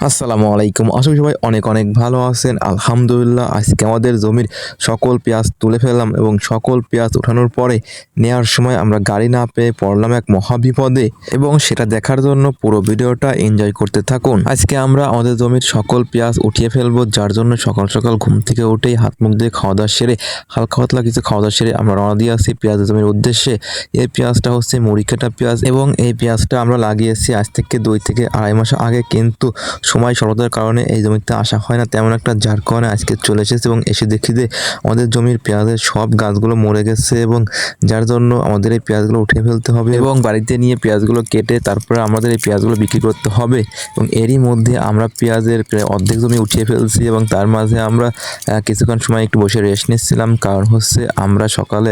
আসসালামু আলাইকুম। আশা করি সবাই অনেক অনেক ভালো আছেন। আলহামদুলিল্লাহ আজকে আমাদের জমির সকল পেঁয়াজ তুলে ফেললাম এবং সকল পেঁয়াজ ওঠানোর পরে নেওয়ার সময় আমরা গাড়ি না পেয়ে পড়লাম এক মহাবিপদে এবং সেটা দেখার জন্য পুরো ভিডিওটা এনজয় করতে থাকুন। আজকে আমরা আমাদের জমির সকল পেঁয়াজ উঠিয়ে ফেলবো, যার জন্য সকাল সকাল ঘুম থেকে উঠেই হাত মুখ দিয়ে খাওয়া দাওয়া সেরে হালকা পাতলা কিছু খাওয়া দাওয়া সেরে আমরা রওনা দিয়ে আসি পেঁয়াজের জমির উদ্দেশ্যে। এই পেঁয়াজটা হচ্ছে মুড়িকাটা পেঁয়াজ এবং এই পেঁয়াজটা আমরা লাগিয়েছি আজ থেকে 2 থেকে আড়াই মাস আগে, কিন্তু সময় স্বল্পতার কারণে এই জমিতে আসা হয় না তেমন একটা, যার কারণে আজকে চলে এসেছে এবং এসে দেখি যে আমাদের জমির পেঁয়াজের সব গাছগুলো মরে গেছে এবং যার জন্য আমাদের এই পেঁয়াজগুলো উঠিয়ে ফেলতে হবে এবং বাড়িতে নিয়ে পেঁয়াজগুলো কেটে তারপরে আমাদের এই পেঁয়াজগুলো বিক্রি করতে হবে। এবং এরই মধ্যে আমরা পেঁয়াজের প্রায় অর্ধেক জমি উঠিয়ে ফেলছি এবং তার মাঝে আমরা কিছুক্ষণ সময় একটু বসে রেস্ট নিচ্ছিলাম, কারণ হচ্ছে আমরা সকাল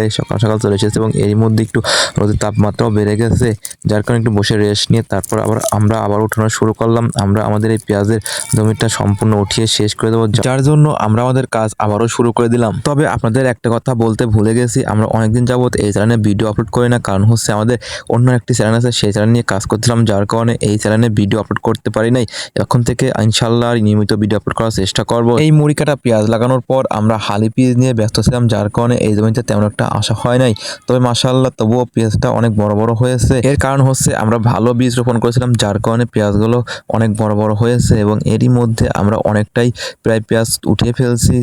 সকাল চলে এসেছি এবং এরই মধ্যে একটু রোদের তাপমাত্রাও বেড়ে গেছে, যার কারণে একটু বসে রেস্ট নিয়ে তারপর আমরা আবার উঠানো শুরু করলাম। আমরা আমাদের এই পেঁয়াজের জমিটা সম্পূর্ণ উঠিয়ে শেষ করে দেবো, যার জন্য আমরা আমাদের কাজ আবারও শুরু করে দিলাম। তবে আপনাদের একটা কথা বলতে ভুলে গেছি, আমরা অনেকদিন যাবত এই চ্যানেলে ভিডিও আপলোড করি না, কারণ হচ্ছে আমাদের অন্য একটি চ্যানেল আছে, সেই চ্যানেল নিয়ে কাজ করছিলাম, যার কারণে এই চ্যানেলে ভিডিও আপলোড করতে পারি নাই। এখন থেকে ইনশাল্লাহ নিয়মিত ভিডিও আপলোড করার চেষ্টা করব। এই মুড়ি কাটা পেঁয়াজ লাগানোর পর আমরা হালি পেঁয়াজ নিয়ে ব্যস্ত ছিলাম, যার কারণে এই জমিতে তেমন একটা আশা হয় নাই। তবে মাশাআল্লাহ তবুও পেঁয়াজটা অনেক বড় বড় হয়েছে। এর কারণ হচ্ছে আমরা ভালো বীজ রোপণ করেছিলাম, যার কারণে পেঁয়াজগুলো অনেক বড় বড় হয়েছে এবং এরই মধ্যে আমরা অনেকটাই প্রায় পেঁয়াজ উঠিয়ে ফেলছি।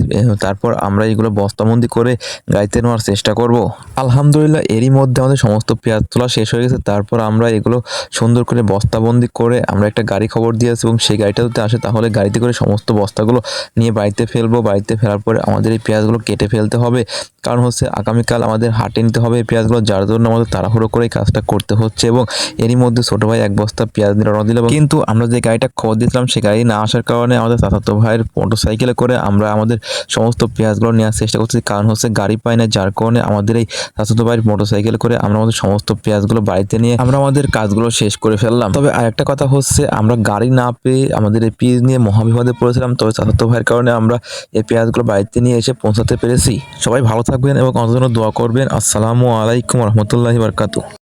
তারপর আমরা এগুলো বস্তাবন্দি করে গাড়িতে নেওয়ার চেষ্টা করব। আলহামদুলিল্লাহ এরই মধ্যে আমাদের সমস্ত পেঁয়াজ তোলা শেষ হয়ে গেছে। তারপর আমরা এগুলো সুন্দর করে বস্তাবন্দি করে আমরা একটা গাড়ি খবর দিয়েছি এবং সেই গাড়িটা যদি আসে তাহলে গাড়িতে করে সমস্ত বস্তাগুলো নিয়ে বাড়িতে ফেলবো। বাড়িতে ফেরার পরে আমাদের এই পেঁয়াজগুলো কেটে ফেলতে হবে, কারণ হচ্ছে আগামীকাল আমাদের হাটে নিতে হবে এই পেঁয়াজগুলো, যার জন্য আমাদের তাড়াহুড়ো করে এই কাজটা করতে হচ্ছে। এবং এরই মধ্যে ছোটো ভাই এক বস্তা পেঁয়াজ নিয়ে রওনা দিল, কিন্তু আমরা যে গাড়িটা খবর দিয়েছিলাম সেই গাড়ি না আসার কারণে আমাদের চাচাতো ভাইয়ের মোটরসাইকেলে করে আমরা আমাদের সমস্ত পেঁয়াজগুলো নেওয়ার চেষ্টা করছি, কারণ হচ্ছে গাড়ি পাই না, যার কারণে আমাদের এই চাচাতো ভাইয়ের মোটরসাইকেলে করে আমরা আমাদের সমস্ত পেঁয়াজগুলো বাড়িতে নিয়ে আমরা আমাদের কাজগুলো শেষ করে ফেললাম। তবে আরেকটা কথা হচ্ছে, আমরা গাড়ি না পেয়ে আমাদের এই পেঁয়াজ নিয়ে মহাবিপদে পড়েছিলাম, তবে চাচাতো ভাইয়ের কারণে আমরা এই পেঁয়াজগুলো বাড়িতে নিয়ে এসে পৌঁছাতে পেরেছি। সবাই ভালো থাকবেন এবং আমাদের জন্য দোয়া করবেন। আসসালামু আলাইকুম রহমতুল্লাহি বারকাতুহু।